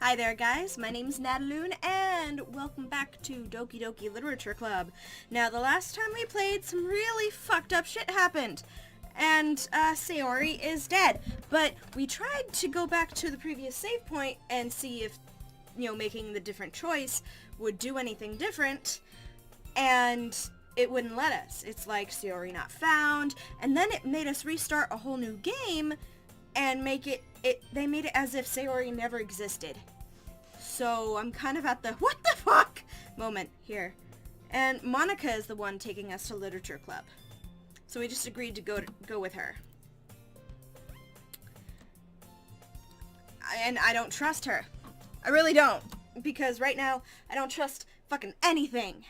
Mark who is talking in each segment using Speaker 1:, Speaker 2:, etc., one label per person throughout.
Speaker 1: Hi there guys, my name's Nataloon and welcome back to Doki Doki Literature Club. Now the last time we played, some really fucked up shit happened. And Sayori is dead. But we tried to go back to the previous save point and see if, making the different choice would do anything different. And it wouldn't let us. It's like Sayori not found. And then it made us restart a whole new game and they made it as if Sayori never existed. So I'm kind of at the what the fuck moment here. And Monica is the one taking us to Literature Club. So we just agreed to go with her. And I don't trust her. I really don't. Because right now, I don't trust fucking anything.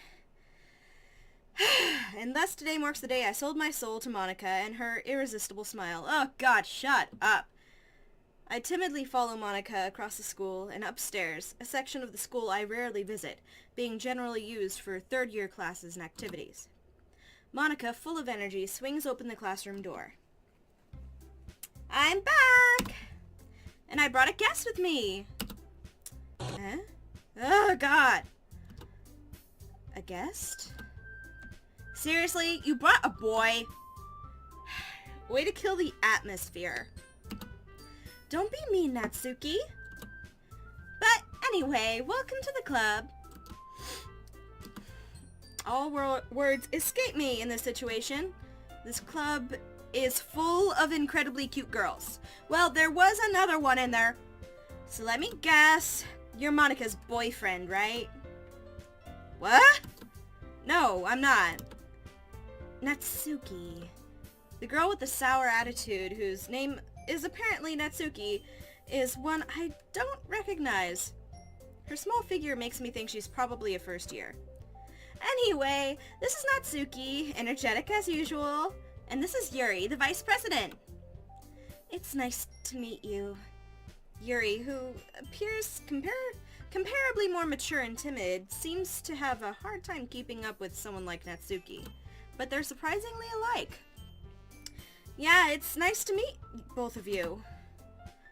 Speaker 1: And thus today marks the day I sold my soul to Monica and her irresistible smile. Oh god, shut up. I timidly follow Monica across the school and upstairs, a section of the school I rarely visit, being generally used for third-year classes and activities. Monica, full of energy, swings open the classroom door. I'm back! And I brought a guest with me! Huh? Oh, God! A guest? Seriously? You brought a boy? Way to kill the atmosphere. Don't be mean, Natsuki. But anyway, welcome to the club. All words escape me in this situation. This club is full of incredibly cute girls. Well, there was another one in there. So let me guess. You're Monica's boyfriend, right? What? No, I'm not. Natsuki. The girl with the sour attitude, whose name is apparently Natsuki, is one I don't recognize. Her small figure makes me think she's probably a first year. Anyway, this is Natsuki, energetic as usual, and this is Yuri, the vice president. It's nice to meet you. Yuri, who appears comparably more mature and timid, seems to have a hard time keeping up with someone like Natsuki, but they're surprisingly alike. Yeah, it's nice to meet both of you.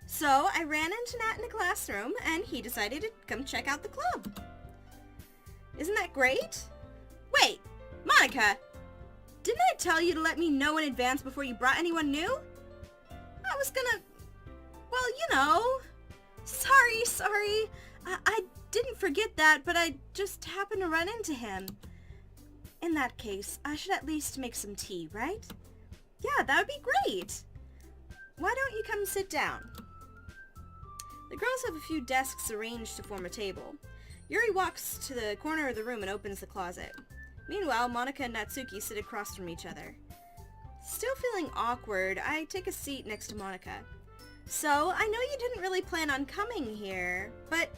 Speaker 1: So, I ran into Nat in the classroom, and he decided to come check out the club. Isn't that great? Wait, Monica! Didn't I tell you to let me know in advance before you brought anyone new? I was gonna... Well, Sorry. I didn't forget that, but I just happened to run into him. In that case, I should at least make some tea, right? Yeah, that would be great. Why don't you come sit down? The girls have a few desks arranged to form a table. Yuri walks to the corner of the room and opens the closet. Meanwhile, Monica and Natsuki sit across from each other. Still feeling awkward, I take a seat next to Monica. So, I know you didn't really plan on coming here, but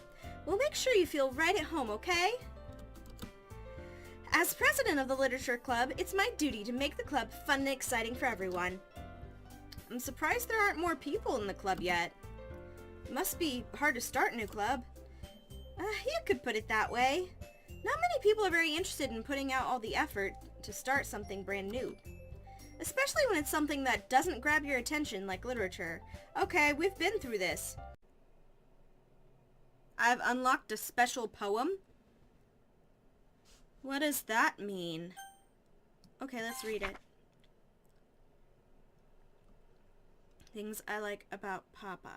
Speaker 1: we'll make sure you feel right at home, okay? As president of the Literature Club, it's my duty to make the club fun and exciting for everyone. I'm surprised there aren't more people in the club yet. It must be hard to start a new club. You could put it that way. Not many people are very interested in putting out all the effort to start something brand new. Especially when it's something that doesn't grab your attention like literature. Okay, we've been through this. I've unlocked a special poem? What does that mean? Okay, let's read it. Things I like about Papa.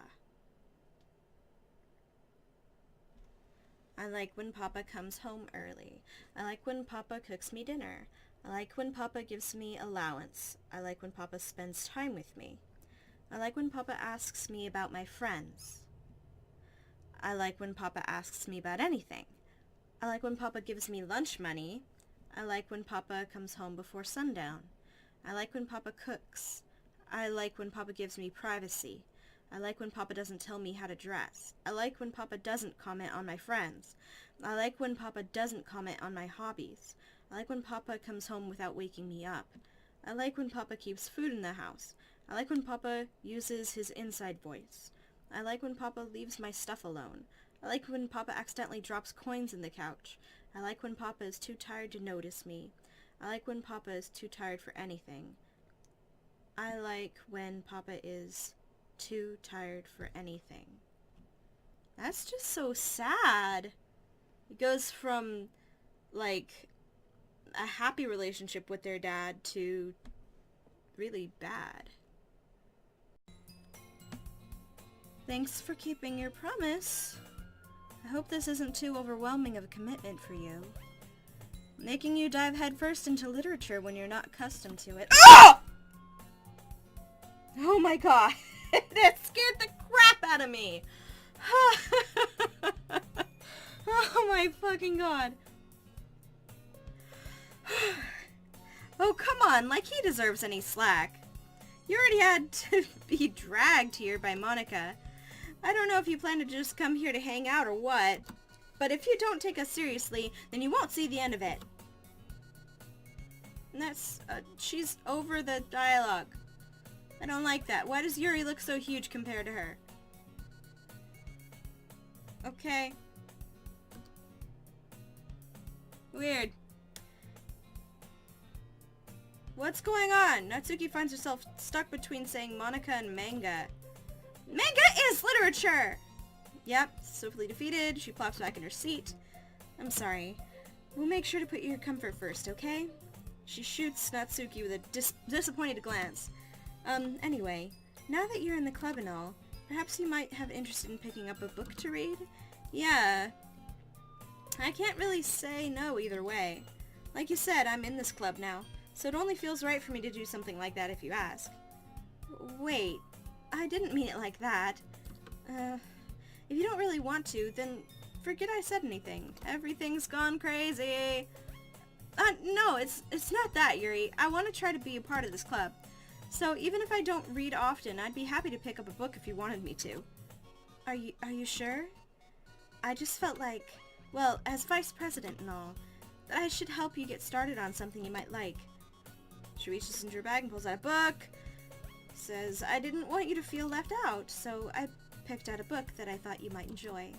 Speaker 1: I like when Papa comes home early. I like when Papa cooks me dinner. I like when Papa gives me allowance. I like when Papa spends time with me. I like when Papa asks me about my friends. I like when Papa asks me about anything. I like when Papa gives me lunch money. I like when Papa comes home before sundown. I like when Papa cooks. I like when Papa gives me privacy. I like when Papa doesn't tell me how to dress. I like when Papa doesn't comment on my friends. I like when Papa doesn't comment on my hobbies. I like when Papa comes home without waking me up. I like when Papa keeps food in the house. I like when Papa uses his inside voice. I like when Papa leaves my stuff alone. I like when Papa accidentally drops coins in the couch. I like when Papa is too tired to notice me. I like when Papa is too tired for anything. I like when Papa is too tired for anything. That's just so sad. It goes from, like, a happy relationship with their dad to really bad. Thanks for keeping your promise. I hope this isn't too overwhelming of a commitment for you. Making you dive headfirst into literature when you're not accustomed to it. Oh! Oh my god. That scared the crap out of me. Oh my fucking god. Oh, come on, like he deserves any slack. You already had to be dragged here by Monica. I don't know if you plan to just come here to hang out or what, but if you don't take us seriously, then you won't see the end of it. And that's, she's over the dialogue. I don't like that. Why does Yuri look so huge compared to her? Okay. Weird. What's going on? Natsuki finds herself stuck between saying Monica and manga. Manga is literature! Yep, swiftly defeated. She plops back in her seat. I'm sorry. We'll make sure to put your comfort first, okay? She shoots Natsuki with a disappointed glance. Anyway, now that you're in the club and all, perhaps you might have interest in picking up a book to read? Yeah. I can't really say no either way. Like you said, I'm in this club now, so it only feels right for me to do something like that if you ask. Wait, I didn't mean it like that. If you don't really want to, then forget I said anything. Everything's gone crazy. No, it's not that, Yuri. I want to try to be a part of this club. So even if I don't read often, I'd be happy to pick up a book if you wanted me to. Are you sure? I just felt like, well, as vice president and all, that I should help you get started on something you might like. She reaches into her bag and pulls out a book. Says, I didn't want you to feel left out, so I picked out a book that I thought you might enjoy.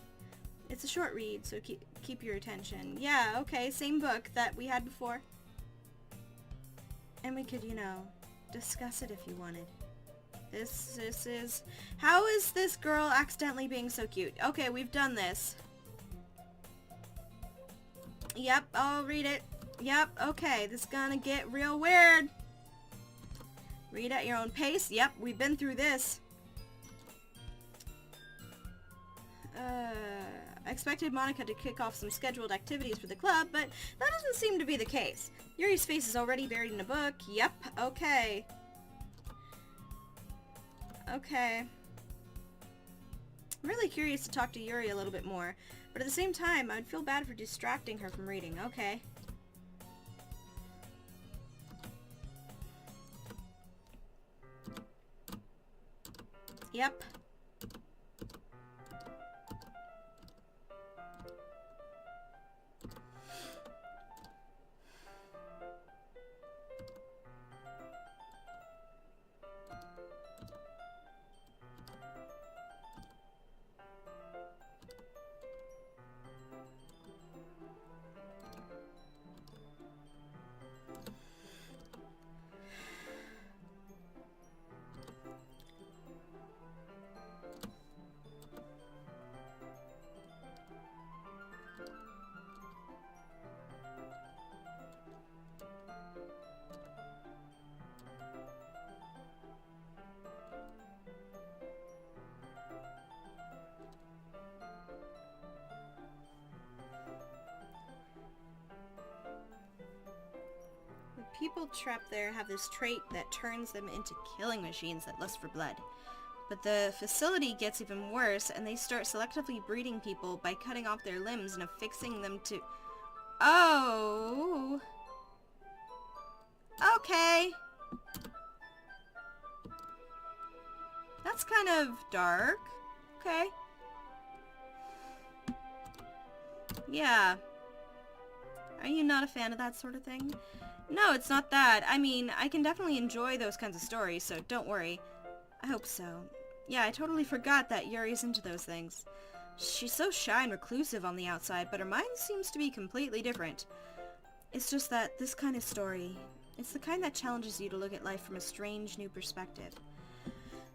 Speaker 1: It's a short read, so keep your attention. Yeah, okay, same book that we had before. And we could, discuss it if you wanted. This is... How is this girl accidentally being so cute? Okay, we've done this. Yep, I'll read it. Yep, okay, this is gonna get real weird. Read at your own pace. Yep, we've been through this. I expected Monica to kick off some scheduled activities for the club, but that doesn't seem to be the case. Yuri's face is already buried in a book. Yep, okay. Okay. I'm really curious to talk to Yuri a little bit more, but at the same time, I'd feel bad for distracting her from reading. Okay. Yep. People trapped there have this trait that turns them into killing machines that lust for blood. But the facility gets even worse, and they start selectively breeding people by cutting off their limbs and affixing them to... Oh! Okay! That's kind of dark. Okay. Yeah. Are you not a fan of that sort of thing? No, it's not that. I mean, I can definitely enjoy those kinds of stories, so don't worry. I hope so. Yeah, I totally forgot that Yuri's into those things. She's so shy and reclusive on the outside, but her mind seems to be completely different. It's just that this kind of story, it's the kind that challenges you to look at life from a strange new perspective.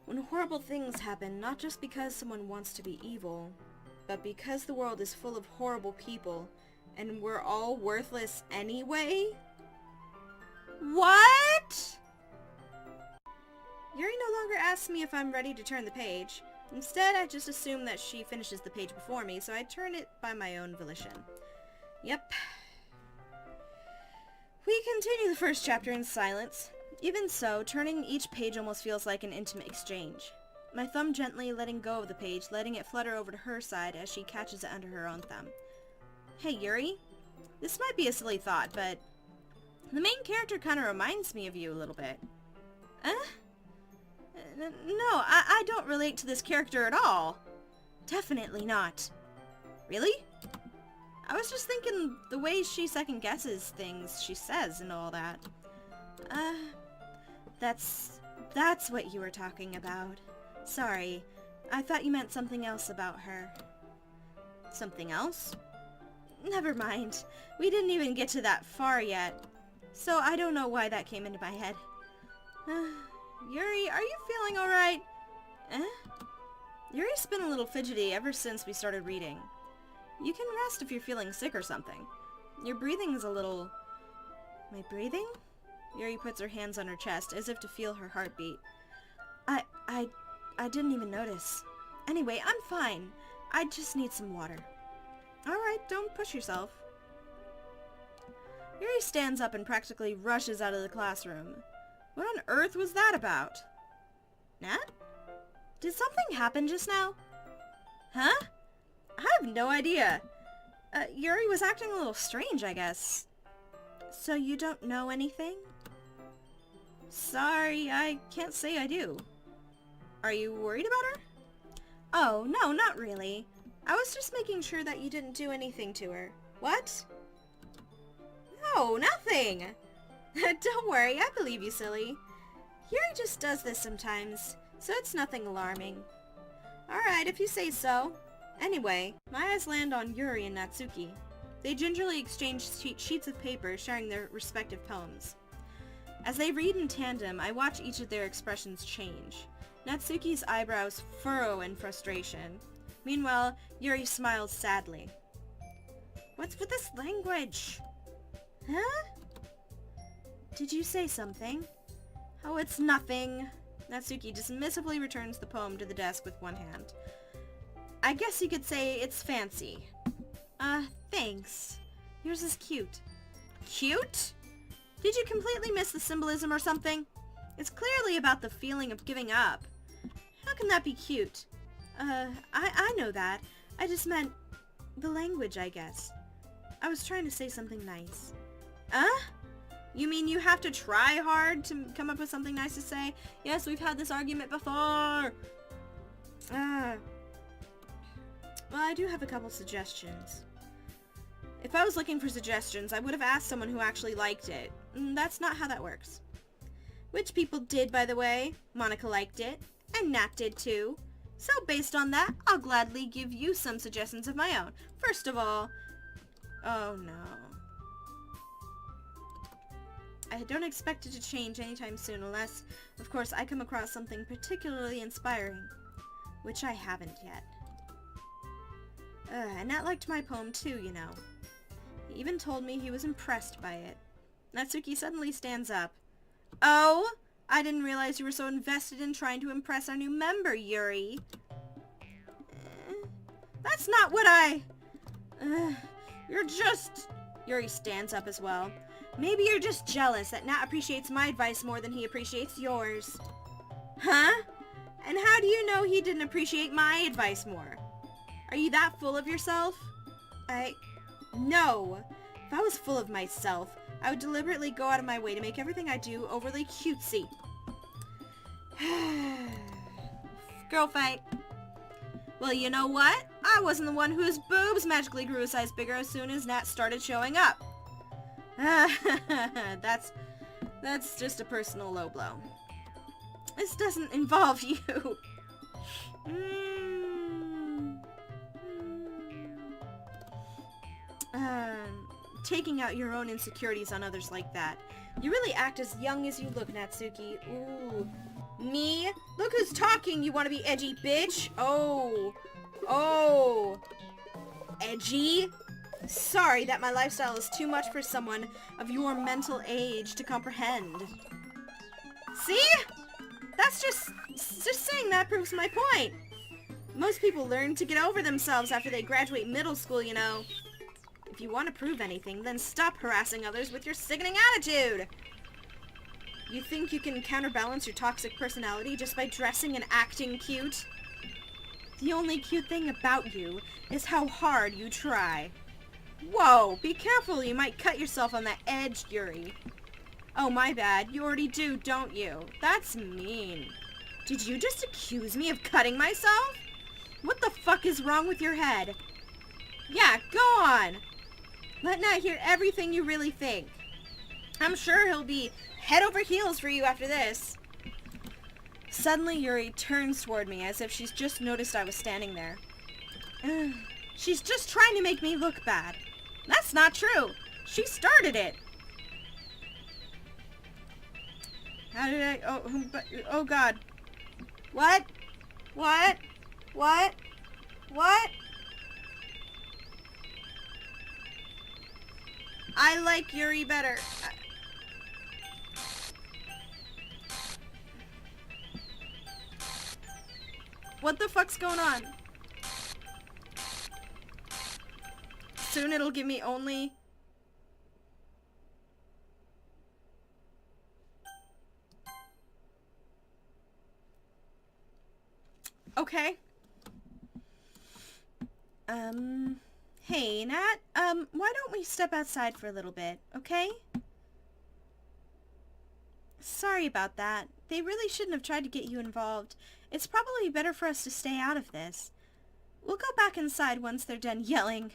Speaker 1: When horrible things happen, not just because someone wants to be evil, But because the world is full of horrible people, and we're all worthless anyway? What? Yuri no longer asks me if I'm ready to turn the page. Instead, I just assume that she finishes the page before me, so I turn it by my own volition. Yep. We continue the first chapter in silence. Even so, turning each page almost feels like an intimate exchange. My thumb gently letting go of the page, letting it flutter over to her side as she catches it under her own thumb. Hey, Yuri. This might be a silly thought, but the main character kind of reminds me of you a little bit. No, I don't relate to this character at all. Definitely not. Really? I was just thinking the way she second guesses things she says and all that. That's what you were talking about. Sorry, I thought you meant something else about her. Something else? Never mind. We didn't even get to that far yet. So I don't know why that came into my head. Yuri, are you feeling alright? Yuri's been a little fidgety ever since we started reading. You can rest if you're feeling sick or something. Your breathing's a little... My breathing? Yuri puts her hands on her chest as if to feel her heartbeat. I didn't even notice. Anyway, I'm fine. I just need some water. Alright, don't push yourself. Yuri stands up and practically rushes out of the classroom. What on earth was that about? Nat? Did something happen just now? Huh? I have no idea. Yuri was acting a little strange, I guess. So you don't know anything? Sorry, I can't say I do. Are you worried about her? Oh, no, not really. I was just making sure that you didn't do anything to her. What? No, nothing! Don't worry, I believe you, silly. Yuri just does this sometimes, so it's nothing alarming. Alright, if you say so. Anyway, my eyes land on Yuri and Natsuki. They gingerly exchange sheets of paper, sharing their respective poems. As they read in tandem, I watch each of their expressions change. Natsuki's eyebrows furrow in frustration. Meanwhile, Yuri smiles sadly. What's with this language? Huh? Did you say something? Oh, it's nothing. Natsuki dismissively returns the poem to the desk with one hand. I guess you could say it's fancy. Thanks. Yours is cute. Cute? Did you completely miss the symbolism or something? It's clearly about the feeling of giving up. How can that be cute? I know that. I just meant the language, I guess. I was trying to say something nice. You mean you have to try hard to come up with something nice to say? Yes, we've had this argument before. Well, I do have a couple suggestions. If I was looking for suggestions, I would have asked someone who actually liked it. That's not how that works. Which people did, by the way. Monica liked it, and Nat did too. So based on that, I'll gladly give you some suggestions of my own. First of all... Oh no. I don't expect it to change anytime soon unless, of course, I come across something particularly inspiring. Which I haven't yet. And Nat liked my poem too, you know. He even told me he was impressed by it. Natsuki suddenly stands up. Oh, I didn't realize you were so invested in trying to impress our new member, Yuri. That's not what you're just... Yuri stands up as well. Maybe you're just jealous that Nat appreciates my advice more than he appreciates yours. Huh? And how do you know he didn't appreciate my advice more? Are you that full of yourself? No. If I was full of myself, I would deliberately go out of my way to make everything I do overly cutesy. Girl fight. Well, you know what? I wasn't the one whose boobs magically grew a size bigger as soon as Nat started showing up. That's just a personal low blow. This doesn't involve you. Taking out your own insecurities on others like that. You really act as young as you look, Natsuki. Ooh. Me? Look who's talking, you wanna be edgy bitch. Oh. edgy? Sorry that my lifestyle is too much for someone of your mental age to comprehend. See? That's just saying that proves my point. Most people learn to get over themselves after they graduate middle school, you know. If you want to prove anything, then stop harassing others with your sickening attitude. You think you can counterbalance your toxic personality just by dressing and acting cute? The only cute thing about you is how hard you try. Whoa, be careful, you might cut yourself on that edge, Yuri. Oh, my bad. You already do, don't you? That's mean. Did you just accuse me of cutting myself? What the fuck is wrong with your head? Yeah, go on. Let Nat hear everything you really think. I'm sure he'll be head over heels for you after this. Suddenly, Yuri turns toward me as if she's just noticed I was standing there. She's just trying to make me look bad. That's not true. She started it. How did I... Oh God. What? What? What? What? I like Yuri better. What the fuck's going on? Soon it'll give me only... Okay. Hey, Nat, why don't we step outside for a little bit, okay? Sorry about that. They really shouldn't have tried to get you involved. It's probably better for us to stay out of this. We'll go back inside once they're done yelling.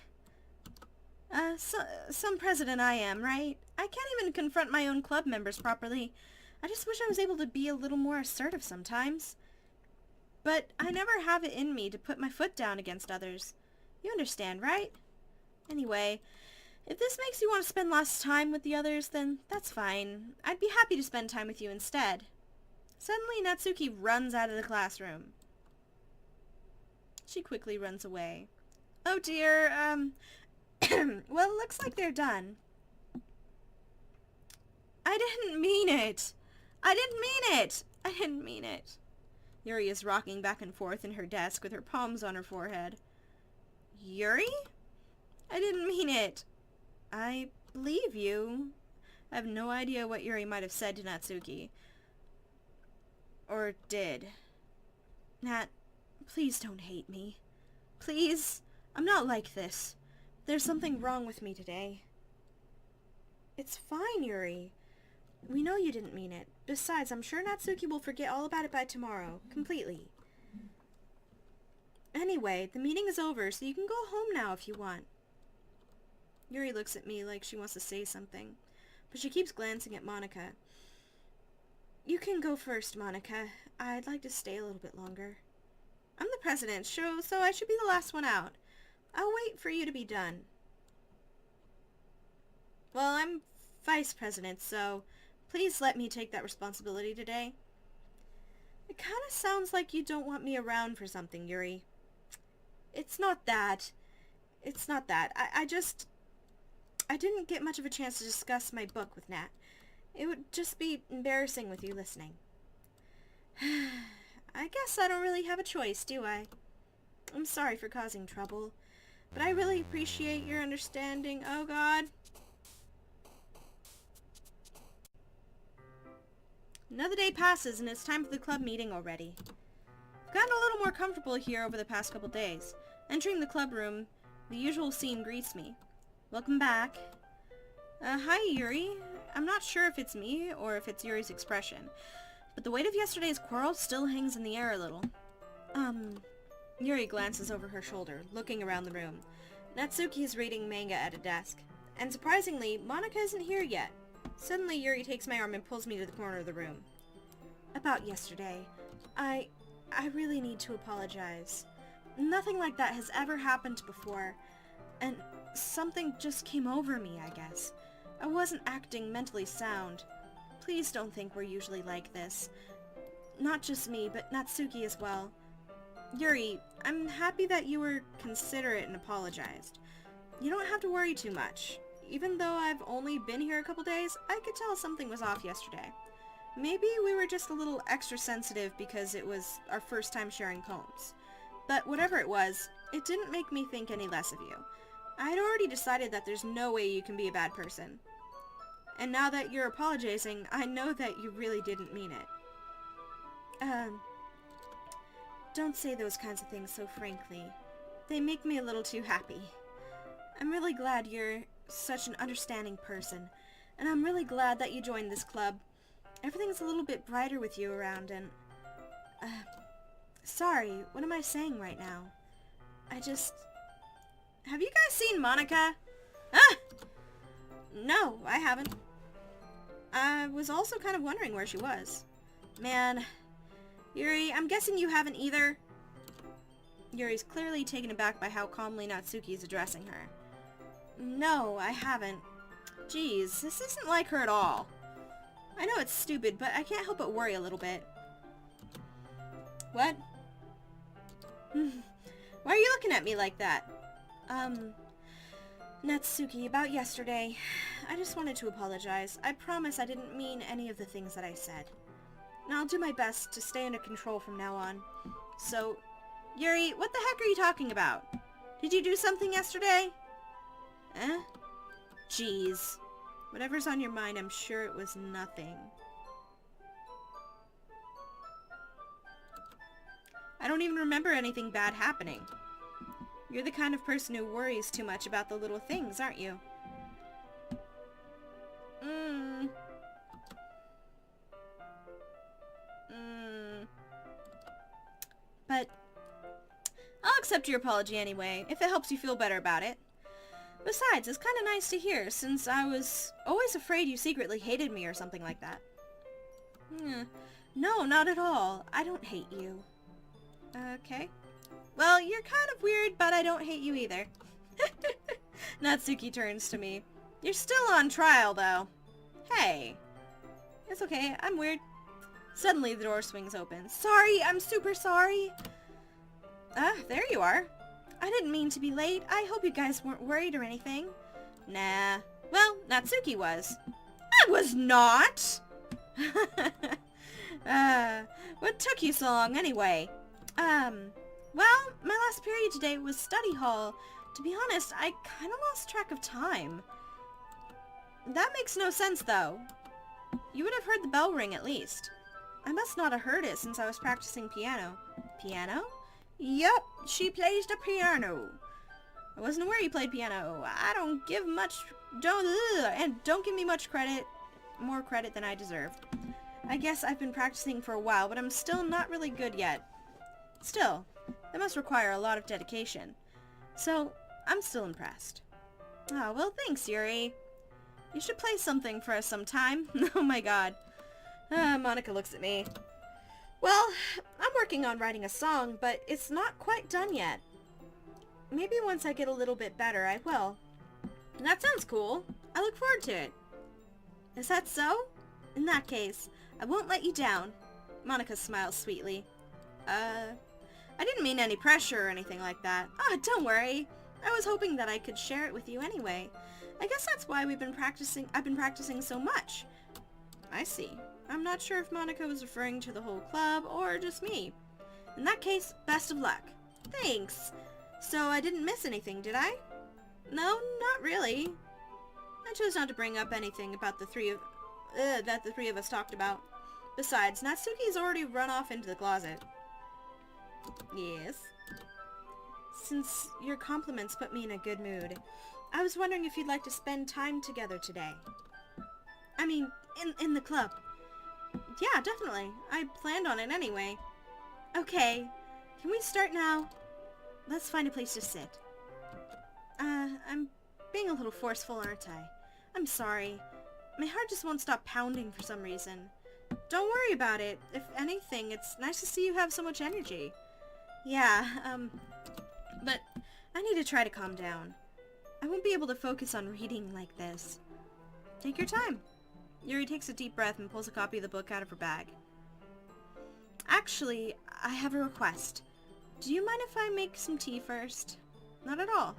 Speaker 1: Some president I am, right? I can't even confront my own club members properly. I just wish I was able to be a little more assertive sometimes. But I never have it in me to put my foot down against others. You understand, right? Anyway, if this makes you want to spend less time with the others, then that's fine. I'd be happy to spend time with you instead. Suddenly, Natsuki runs out of the classroom. She quickly runs away. Oh dear, well, it looks like they're done. I didn't mean it. I didn't mean it. I didn't mean it. Yuri is rocking back and forth in her desk with her palms on her forehead. Yuri? I didn't mean it. I believe you. I have no idea what Yuri might have said to Natsuki. Or did. Nat, please don't hate me. Please, I'm not like this. There's something wrong with me today. It's fine, Yuri. We know you didn't mean it. Besides, I'm sure Natsuki will forget all about it by tomorrow. Completely. Anyway, the meeting is over, so you can go home now if you want. Yuri looks at me like she wants to say something, but she keeps glancing at Monika. You can go first, Monika. I'd like to stay a little bit longer. I'm the president, so I should be the last one out. I'll wait for you to be done. Well, I'm vice president, so please let me take that responsibility today. It kind of sounds like you don't want me around for something, Yuri. It's not that. It's not that. I didn't get much of a chance to discuss my book with Nat. It would just be embarrassing with you listening. I guess I don't really have a choice, do I? I'm sorry for causing trouble, but I really appreciate your understanding. Oh, God. Another day passes, and it's time for the club meeting already. I've gotten a little more comfortable here over the past couple days. Entering the club room, the usual scene greets me. Welcome back. Hi, Yuri. I'm not sure if it's me or if it's Yuri's expression, but the weight of yesterday's quarrel still hangs in the air a little. Yuri glances over her shoulder, looking around the room. Natsuki is reading manga at a desk, and surprisingly, Monika isn't here yet. Suddenly, Yuri takes my arm and pulls me to the corner of the room. About yesterday, I really need to apologize. Nothing like that has ever happened before, and something just came over me, I guess. I wasn't acting mentally sound. Please don't think we're usually like this. Not just me, but Natsuki as well. Yuri, I'm happy that you were considerate and apologized. You don't have to worry too much. Even though I've only been here a couple days, I could tell something was off yesterday. Maybe we were just a little extra sensitive because it was our first time sharing poems. But whatever it was, it didn't make me think any less of you. I had already decided that there's no way you can be a bad person. And now that you're apologizing, I know that you really didn't mean it. Don't say those kinds of things so frankly. They make me a little too happy. I'm really glad you're such an understanding person, and I'm really glad that you joined this club. Everything's a little bit brighter with you around, and... sorry, what am I saying right now? Have you guys seen Monica? Ah! No, I haven't. I was also kind of wondering where she was. Man, Yuri, I'm guessing you haven't either? Yuri's clearly taken aback by how calmly Natsuki is addressing her. No, I haven't. Geez, this isn't like her at all. I know it's stupid, but I can't help but worry a little bit. What? Why are you looking at me like that? Natsuki, about yesterday, I just wanted to apologize. I promise I didn't mean any of the things that I said. And I'll do my best to stay under control from now on. So, Yuri, what the heck are you talking about? Did you do something yesterday? Eh? Jeez. Whatever's on your mind, I'm sure it was nothing. I don't even remember anything bad happening. You're the kind of person who worries too much about the little things, aren't you? But I'll accept your apology anyway, if it helps you feel better about it. Besides, it's kind of nice to hear, since I was always afraid you secretly hated me or something like that. No, not at all. I don't hate you. Okay. Well, you're kind of weird, but I don't hate you either. Natsuki turns to me. You're still on trial, though. Hey. It's okay, I'm weird. Suddenly, the door swings open. Sorry, I'm super sorry. Ah, there you are. I didn't mean to be late. I hope you guys weren't worried or anything. Nah. Well, Natsuki was. I was not! What took you so long anyway? Well, my last period today was study hall. To be honest, I kind of lost track of time. That makes no sense, though. You would have heard the bell ring at least. I must not have heard it since I was practicing piano. Piano? Yup, she plays the piano. I wasn't aware you played piano. I don't give much... Don't give me much credit. More credit than I deserve. I guess I've been practicing for a while, but I'm still not really good yet. Still, that must require a lot of dedication. So, I'm still impressed. Oh, well, thanks, Yuri. You should play something for us sometime. Oh my god. Monica looks at me. Well, I'm working on writing a song, but it's not quite done yet. Maybe once I get a little bit better, I will. That sounds cool. I look forward to it. Is that so? In that case, I won't let you down. Monica smiles sweetly. I didn't mean any pressure or anything like that. Oh, don't worry. I was hoping that I could share it with you anyway. I guess that's why I've been practicing so much. I see. I'm not sure if Monica was referring to the whole club or just me. In that case, best of luck. Thanks. So I didn't miss anything, did I? No, not really. I chose not to bring up anything about the three of us talked about. Besides, Natsuki's already run off into the closet. Yes? Since your compliments put me in a good mood, I was wondering if you'd like to spend time together today. I mean, in the club. Yeah, definitely. I planned on it anyway. Okay. Can we start now? Let's find a place to sit. I'm being a little forceful, aren't I? I'm sorry. My heart just won't stop pounding for some reason. Don't worry about it. If anything, it's nice to see you have so much energy. Yeah, but I need to try to calm down. I won't be able to focus on reading like this. Take your time. Yuri takes a deep breath and pulls a copy of the book out of her bag. Actually, I have a request. Do you mind if I make some tea first? Not at all.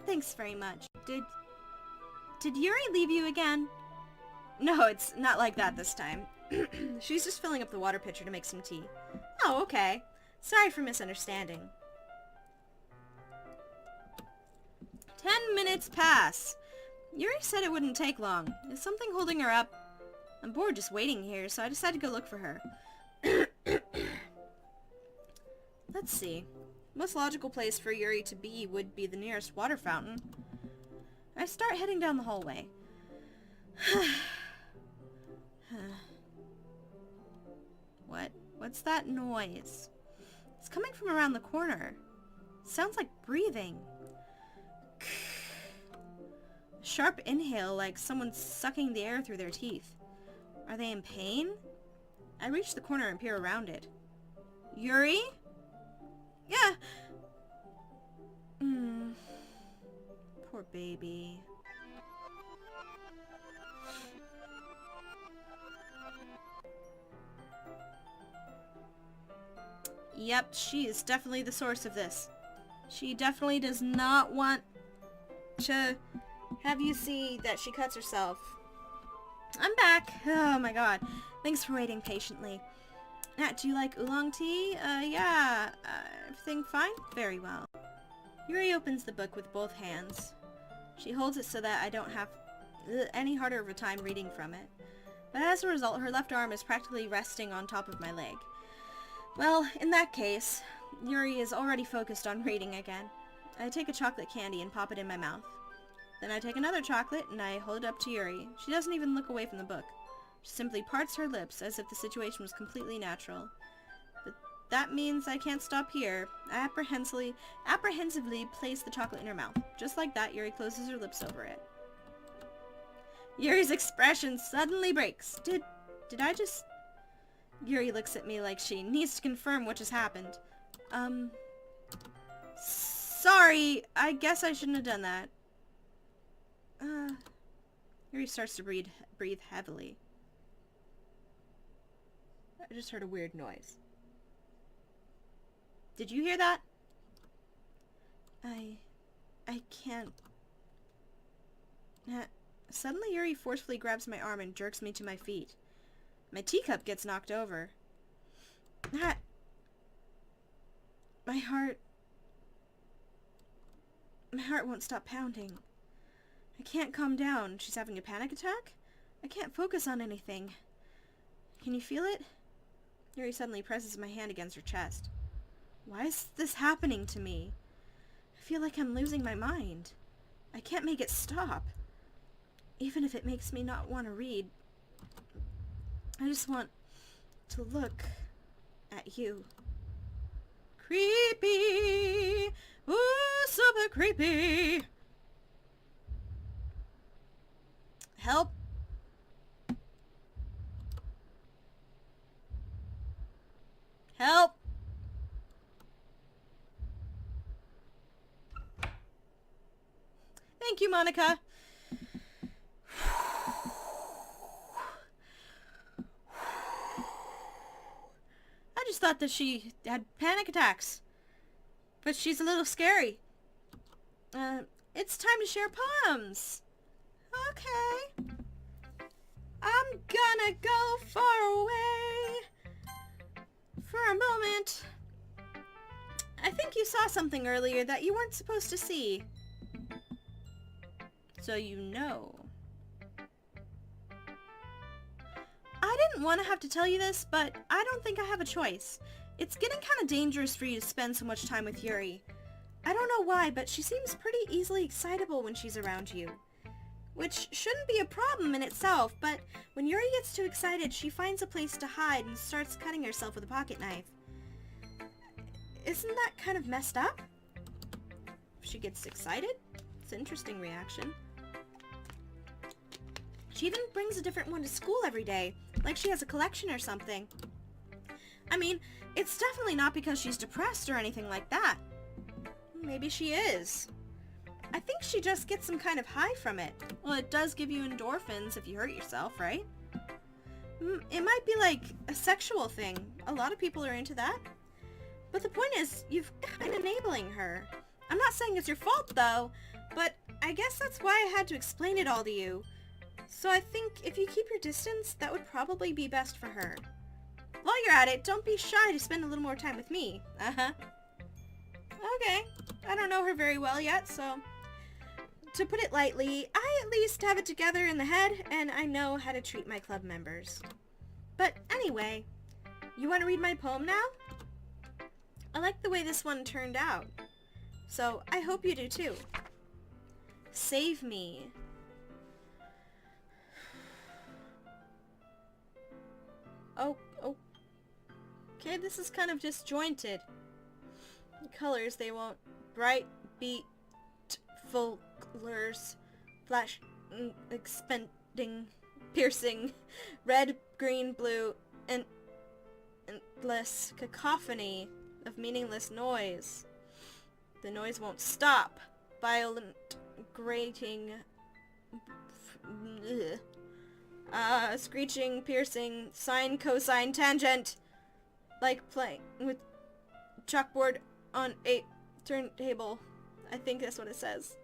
Speaker 1: Thanks very much. Did Yuri leave you again? No, it's not like that this time. She's just filling up the water pitcher to make some tea. Oh, okay. Sorry for misunderstanding. 10 minutes pass. Yuri said it wouldn't take long. Is something holding her up? I'm bored just waiting here, so I decided to go look for her. Let's see. The most logical place for Yuri to be would be the nearest water fountain. I start heading down the hallway. What's that noise? It's coming from around the corner. Sounds like breathing. A sharp inhale, like someone's sucking the air through their teeth. Are they in pain? I reach the corner and peer around it. Yuri? Yeah. Poor baby. Yep, she is definitely the source of this. She definitely does not want to have you see that she cuts herself. I'm back. Oh my god. Thanks for waiting patiently. Do you like oolong tea? Yeah. Everything fine? Very well. Yuri opens the book with both hands. She holds it so that I don't have any harder of a time reading from it. But as a result, her left arm is practically resting on top of my leg. Well, in that case, Yuri is already focused on reading again. I take a chocolate candy and pop it in my mouth. Then I take another chocolate and I hold it up to Yuri. She doesn't even look away from the book. She simply parts her lips as if the situation was completely natural. But that means I can't stop here. I apprehensively place the chocolate in her mouth. Just like that, Yuri closes her lips over it. Yuri's expression suddenly breaks. Did I just... Yuri looks at me like she needs to confirm what just happened. Sorry, I guess I shouldn't have done that. Yuri starts to breathe heavily. I just heard a weird noise. Did you hear that? I can't... Suddenly Yuri forcefully grabs my arm and jerks me to my feet. My teacup gets knocked over. My heart won't stop pounding. I can't calm down. She's having a panic attack? I can't focus on anything. Can you feel it? Yuri suddenly presses my hand against her chest. Why is this happening to me? I feel like I'm losing my mind. I can't make it stop. Even if it makes me not want to read. I just want to look at you. Creepy! Ooh, super creepy! Help! Help! Thank you, Monica. I just thought that she had panic attacks. But she's a little scary. It's time to share poems. Okay. I'm gonna go far away for a moment. I think you saw something earlier that you weren't supposed to see. So you know. I didn't want to have to tell you this, but I don't think I have a choice. It's getting kind of dangerous for you to spend so much time with Yuri. I don't know why, but she seems pretty easily excitable when she's around you. Which shouldn't be a problem in itself, but when Yuri gets too excited, she finds a place to hide and starts cutting herself with a pocket knife. Isn't that kind of messed up? If she gets excited? It's an interesting reaction. She even brings a different one to school every day, like she has a collection or something. I mean, it's definitely not because she's depressed or anything like that. Maybe she is. I think she just gets some kind of high from it. Well, it does give you endorphins if you hurt yourself, right? It might be like a sexual thing. A lot of people are into that. But the point is, you've kind of enabling her. I'm not saying it's your fault, though, but I guess that's why I had to explain it all to you. So I think if you keep your distance, that would probably be best for her. While you're at it, don't be shy to spend a little more time with me. Uh-huh. Okay. I don't know her very well yet, so... To put it lightly, I at least have it together in the head, and I know how to treat my club members. But anyway, you want to read my poem now? I like the way this one turned out, so I hope you do too. Save me. Oh, okay, this is kind of disjointed. The colors, they won't. Bright, beat, full colors, flash, expanding, piercing, red, green, blue, and endless cacophony of meaningless noise. The noise won't stop. Violent, grating, screeching, piercing, sine, cosine, tangent. Like playing with chalkboard on a turntable. I think that's what it says.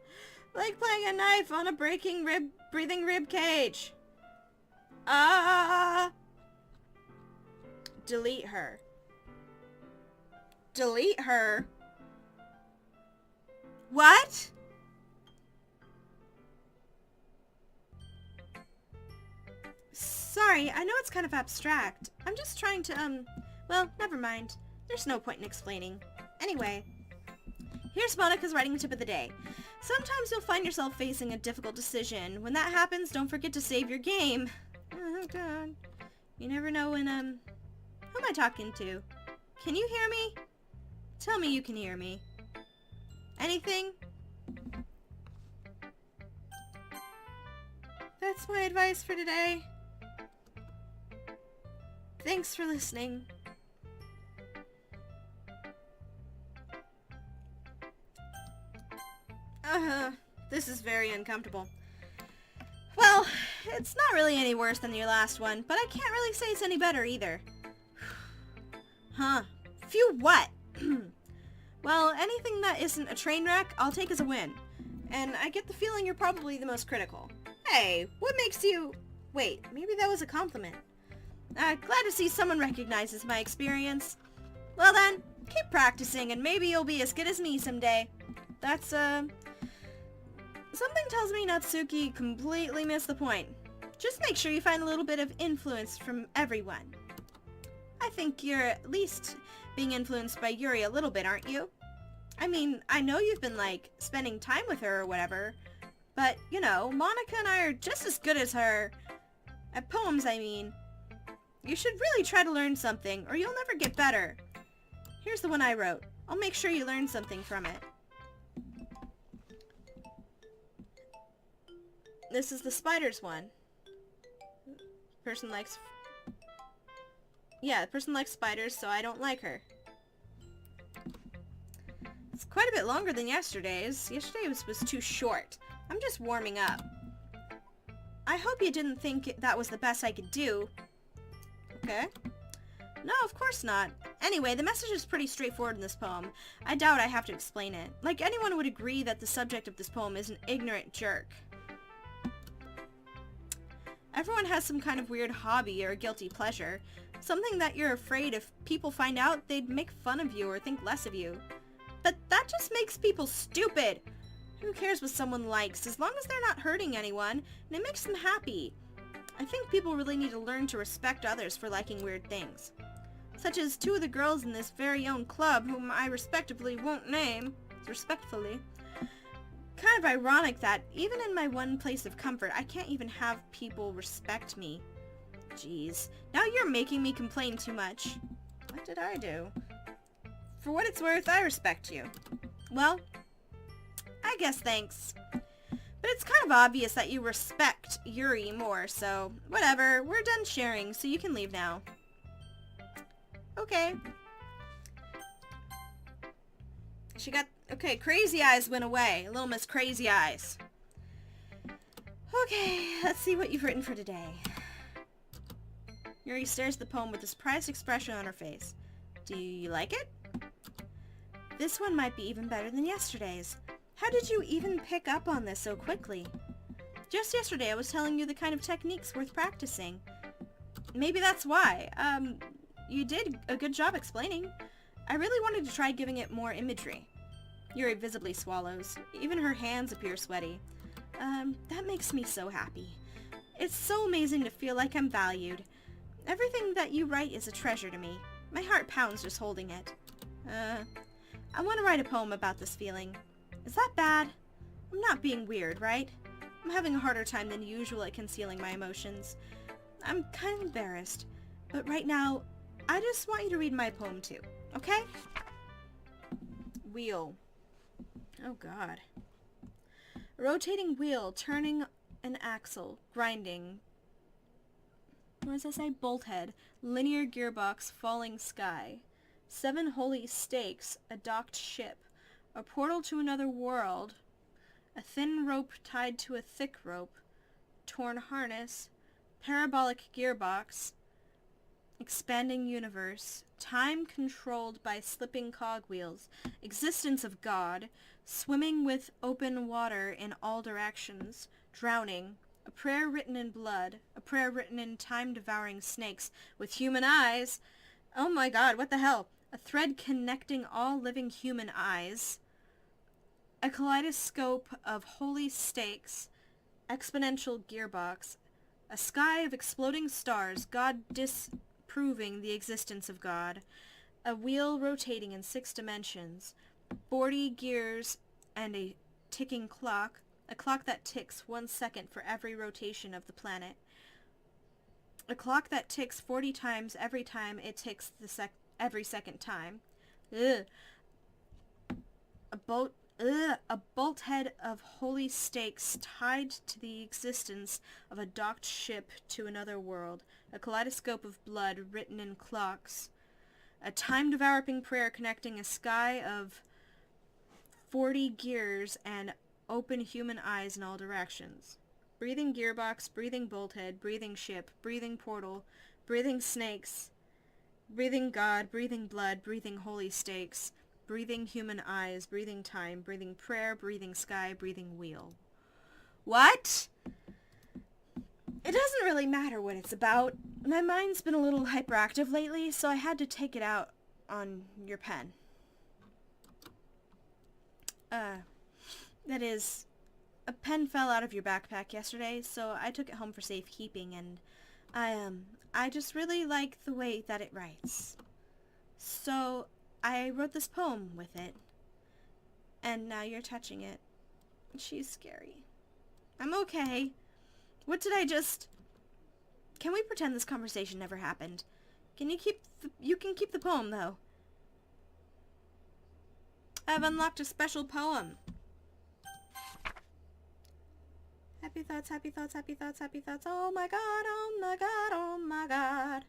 Speaker 1: Like playing a knife on a breathing rib cage. Delete her. Delete her? What? Sorry, I know it's kind of abstract. I'm just trying to, well, never mind. There's no point in explaining. Anyway, here's Monica's writing tip of the day. Sometimes you'll find yourself facing a difficult decision. When that happens, don't forget to save your game. Oh, God. You never know when, who am I talking to? Can you hear me? Tell me you can hear me. Anything? That's my advice for today. Thanks for listening. This is very uncomfortable. Well, it's not really any worse than your last one, but I can't really say it's any better either. Huh. Phew, what? Well, anything that isn't a train wreck, I'll take as a win. And I get the feeling you're probably the most critical. Hey, what makes you... Wait, maybe that was a compliment. Glad to see someone recognizes my experience. Well then, keep practicing and maybe you'll be as good as me someday. That's, Something tells me Natsuki completely missed the point. Just make sure you find a little bit of influence from everyone. I think you're at least being influenced by Yuri a little bit, aren't you? I mean, I know you've been, like, spending time with her or whatever, but, you know, Monica and I are just as good as her. At poems, I mean. You should really try to learn something, or you'll never get better. Here's the one I wrote. I'll make sure you learn something from it. This is the spiders one. Person likes... Yeah, the person likes spiders, so I don't like her. It's quite a bit longer than yesterday's. Yesterday's was too short. I'm just warming up. I hope you didn't think that was the best I could do. Okay. No, of course not. Anyway, the message is pretty straightforward in this poem. I doubt I have to explain it. Like, anyone would agree that the subject of this poem is an ignorant jerk. Everyone has some kind of weird hobby or guilty pleasure. Something that you're afraid if people find out, they'd make fun of you or think less of you. But that just makes people stupid. Who cares what someone likes, as long as they're not hurting anyone, and it makes them happy. I think people really need to learn to respect others for liking weird things. Such as two of the girls in this very own club, whom I respectfully won't name, respectfully. Kind of ironic that, even in my one place of comfort, I can't even have people respect me. Jeez. Now you're making me complain too much. What did I do? For what it's worth, I respect you. Well, I guess thanks. But it's kind of obvious that you respect Yuri more, so whatever. We're done sharing, so you can leave now. Okay. She got... Okay, Crazy Eyes went away. Little Miss Crazy Eyes. Okay, let's see what you've written for today. Yuri stares at the poem with a surprised expression on her face. Do you like it? This one might be even better than yesterday's. How did you even pick up on this so quickly? Just yesterday I was telling you the kind of techniques worth practicing. Maybe that's why. You did a good job explaining. I really wanted to try giving it more imagery. Yuri visibly swallows. Even her hands appear sweaty. That makes me so happy. It's so amazing to feel like I'm valued. Everything that you write is a treasure to me. My heart pounds just holding it. I want to write a poem about this feeling. Is that bad? I'm not being weird, right? I'm having a harder time than usual at concealing my emotions. I'm kind of embarrassed, but right now, I just want you to read my poem too, okay? Wheel. Oh god. A rotating wheel, turning an axle, grinding. What does that say? Bolt head. Linear gearbox, falling sky. 7 holy stakes, a docked ship. A portal to another world. A thin rope tied to a thick rope. Torn harness. Parabolic gearbox. Expanding universe. Time controlled by slipping cogwheels. Existence of God. Swimming with open water in all directions. Drowning. A prayer written in blood. A prayer written in time-devouring snakes with human eyes. Oh my god, what the hell? A thread connecting all living human eyes. A kaleidoscope of holy stakes. Exponential gearbox. A sky of exploding stars. God disproving the existence of God. A wheel rotating in 6 dimensions. 40 gears and a ticking clock. A clock that ticks 1 second for every rotation of the planet. A clock that ticks 40 times every time it ticks every second time. Ugh. A bolt head of holy stakes tied to the existence of a docked ship to another world. A kaleidoscope of blood written in clocks. A time-devouring prayer connecting a sky of 40 gears and open human eyes in all directions. Breathing gearbox, breathing bolthead, breathing ship, breathing portal, breathing snakes, breathing God, breathing blood, breathing holy stakes, breathing human eyes, breathing time, breathing prayer, breathing sky, breathing wheel. What? It doesn't really matter what it's about. My mind's been a little hyperactive lately, so I had to take it out on your pen. That is, a pen fell out of your backpack yesterday, so I took it home for safekeeping, and I just really like the way that it writes. So, I wrote this poem with it, and now you're touching it. She's scary. I'm okay. What did I just... Can we pretend this conversation never happened? You can keep the poem, though. I've unlocked a special poem. Happy thoughts, happy thoughts, happy thoughts, happy thoughts. Oh my god, oh my god, oh my god.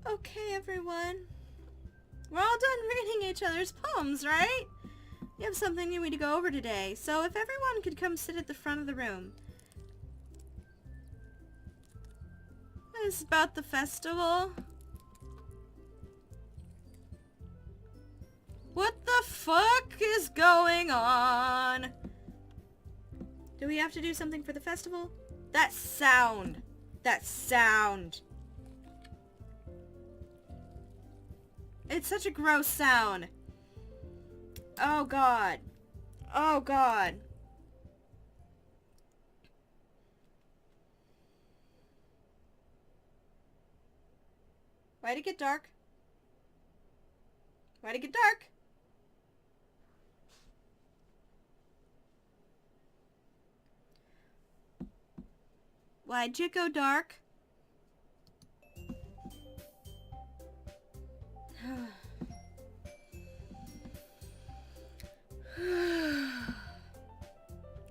Speaker 1: Okay, everyone. We're all done reading each other's poems, right? You have something you need to go over today, so if everyone could come sit at the front of the room. It's about the festival. What the fuck is going on? Do we have to do something for the festival? That sound. That sound. It's such a gross sound. Oh god. Oh god. Why'd it get dark? Why'd it get dark? Why'd you go dark?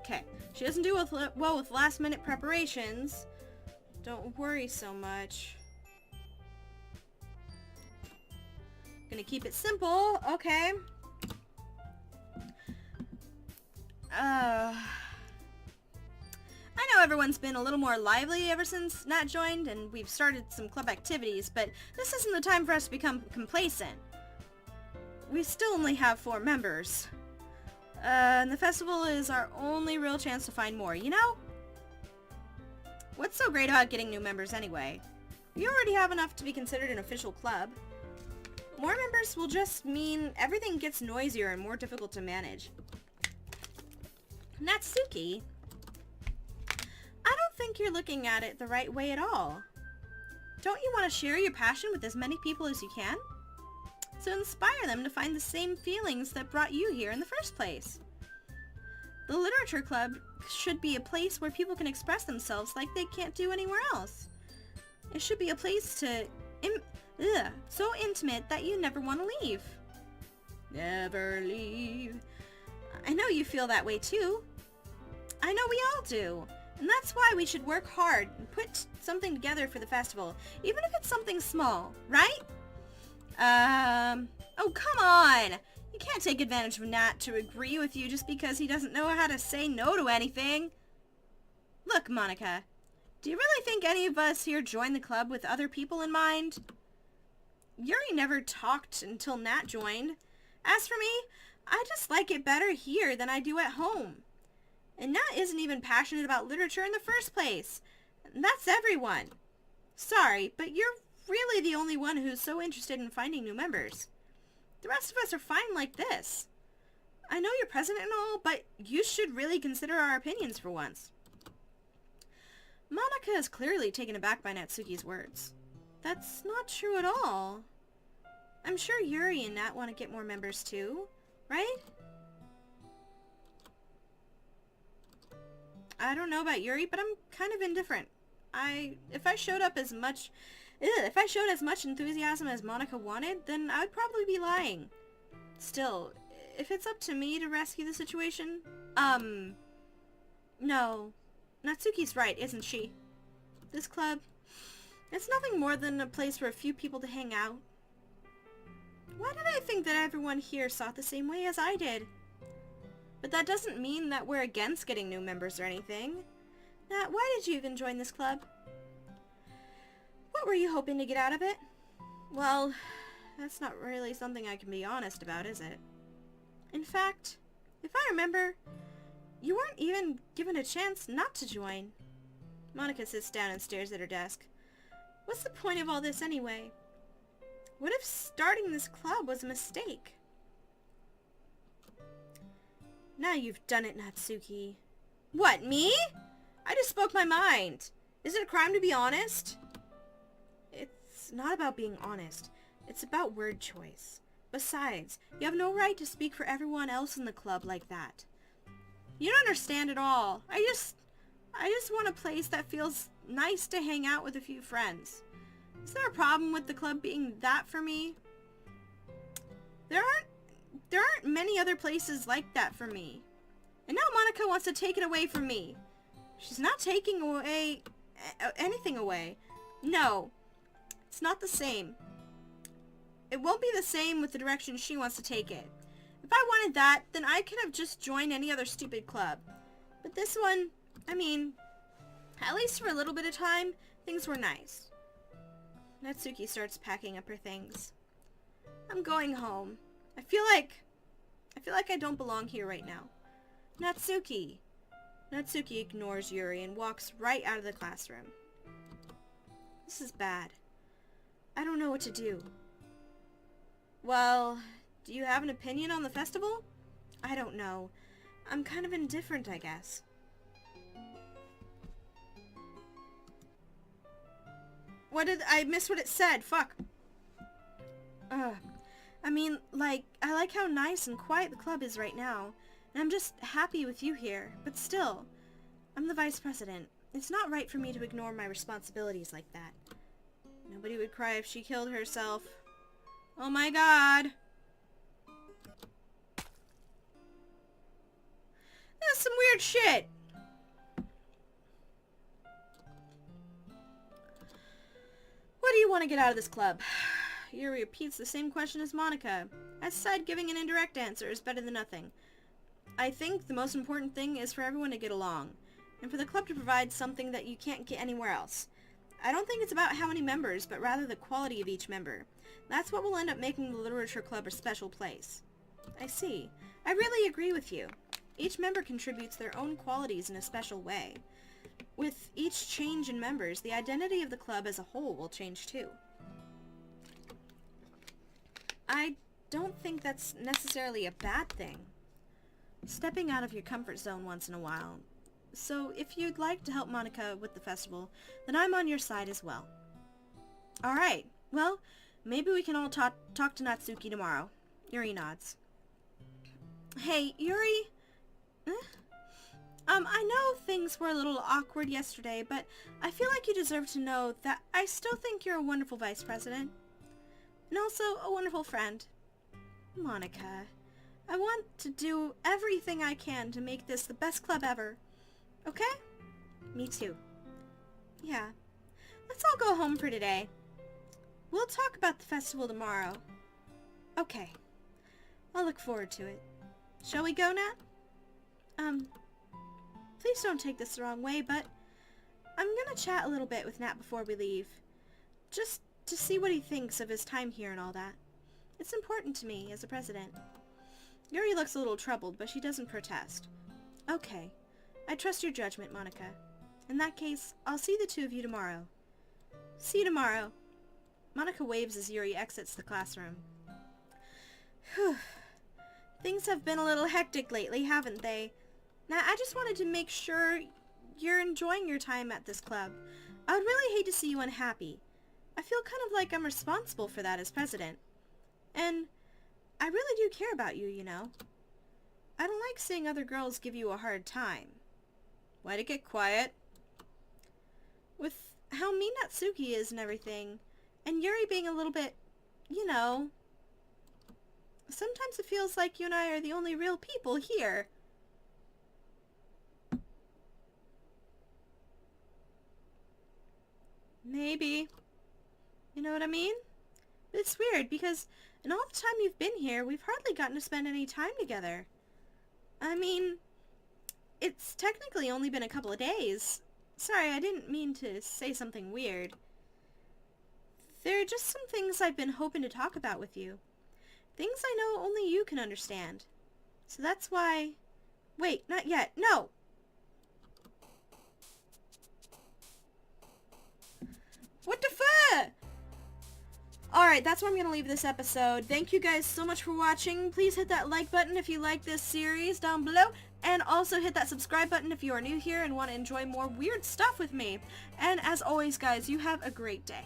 Speaker 1: Okay, she doesn't do well with last minute preparations. Don't worry so much. Gonna keep it simple, okay. I know everyone's been a little more lively ever since Nat joined, and we've started some club activities, but this isn't the time for us to become complacent. We still only have 4 members. And the festival is our only real chance to find more, you know? What's so great about getting new members anyway? We already have enough to be considered an official club. More members will just mean everything gets noisier and more difficult to manage. Natsuki, I don't think you're looking at it the right way at all. Don't you want to share your passion with as many people as you can? To inspire them to find the same feelings that brought you here in the first place. The Literature Club should be a place where people can express themselves like they can't do anywhere else. It should be a place so intimate that you never want to leave. Never leave. I know you feel that way too. I know we all do. And that's why we should work hard and put something together for the festival, even if it's something small, right? Oh, come on! You can't take advantage of Nat to agree with you just because he doesn't know how to say no to anything. Look, Monica, do you really think any of us here joined the club with other people in mind? Yuri never talked until Nat joined. As for me, I just like it better here than I do at home. And Nat isn't even passionate about literature in the first place. And that's everyone. Sorry, but you're really the only one who's so interested in finding new members. The rest of us are fine like this. I know you're president and all, but you should really consider our opinions for once. Monica is clearly taken aback by Natsuki's words. That's not true at all. I'm sure Yuri and Nat want to get more members too, right? I don't know about Yuri, but I'm kind of indifferent. If I showed as much enthusiasm as Monica wanted, then I'd probably be lying. Still, if it's up to me to rescue the situation, no. Natsuki's right, isn't she? This club, it's nothing more than a place for a few people to hang out. Why did I think that everyone here saw it the same way as I did? But that doesn't mean that we're against getting new members or anything. Nat, why did you even join this club? What were you hoping to get out of it? Well, that's not really something I can be honest about, is it? In fact, if I remember, you weren't even given a chance not to join. Monica sits down and stares at her desk. What's the point of all this anyway? What if starting this club was a mistake? Now you've done it, Natsuki. What, me? I just spoke my mind. Is it a crime to be honest? It's not about being honest. It's about word choice. Besides, you have no right to speak for everyone else in the club like that. You don't understand at all. I just want a place that feels nice to hang out with a few friends. Is there a problem with the club being that for me? There aren't many other places like that for me. And now Monica wants to take it away from me. She's not taking away anything away. No, it's not the same. It won't be the same with the direction she wants to take it. If I wanted that, then I could have just joined any other stupid club. But this one, I mean, at least for a little bit of time, things were nice. Natsuki starts packing up her things. I'm going home. I feel like I don't belong here right now. Natsuki. Natsuki ignores Yuri and walks right out of the classroom. This is bad. I don't know what to do. Well, do you have an opinion on the festival? I don't know. I'm kind of indifferent, I guess. I missed what it said. Fuck. I mean, I like how nice and quiet the club is right now. And I'm just happy with you here. But still, I'm the vice president. It's not right for me to ignore my responsibilities like that. Nobody would cry if she killed herself. Oh my god. That's some weird shit. What do you want to get out of this club? Yuri repeats the same question as Monica. I decide giving an indirect answer is better than nothing. I think the most important thing is for everyone to get along. and for the club to provide something that you can't get anywhere else. I don't think it's about how many members, but rather the quality of each member. That's what will end up making the Literature Club a special place. I see. I really agree with you. Each member contributes their own qualities in a special way. With each change in members, the identity of the club as a whole will change too. I don't think that's necessarily a bad thing. Stepping out of your comfort zone once in a while. So if you'd like to help Monica with the festival, then I'm on your side as well. Alright, well, maybe we can all talk to Natsuki tomorrow. Yuri nods. Hey, Yuri? I know things were a little awkward yesterday, but I feel like you deserve to know that I still think you're a wonderful vice president. And also a wonderful friend. Monica, I want to do everything I can to make this the best club ever. Okay? Me too. Yeah. Let's all go home for today. We'll talk about the festival tomorrow. Okay. I'll look forward to it. Shall we go, Nat? Please don't take this the wrong way, but I'm gonna chat a little bit with Nat before we leave. Just to see what he thinks of his time here and all that. It's important to me as a president. Yuri looks a little troubled, but she doesn't protest. Okay. I trust your judgment, Monica. In that case, I'll see the two of you tomorrow. See you tomorrow. Monica waves as Yuri exits the classroom. Whew. Things have been a little hectic lately, haven't they? Now, I just wanted to make sure you're enjoying your time at this club. I would really hate to see you unhappy. I feel kind of like I'm responsible for that as president. And I really do care about you, you know. I don't like seeing other girls give you a hard time. Why'd it get quiet? With how mean Natsuki is and everything, and Yuri being a little bit, you know, sometimes it feels like you and I are the only real people here. Maybe. You know what I mean? But it's weird because in all the time you've been here, we've hardly gotten to spend any time together. I mean, it's technically only been a couple of days. Sorry, I didn't mean to say something weird. There are just some things I've been hoping to talk about with you. Things I know only you can understand. So that's why... Wait, not yet. No! What the fuck? Alright, that's where I'm going to leave this episode. Thank you guys so much for watching. Please hit that like button if you like this series down below. And also hit that subscribe button if you are new here and want to enjoy more weird stuff with me. And as always, guys, you have a great day.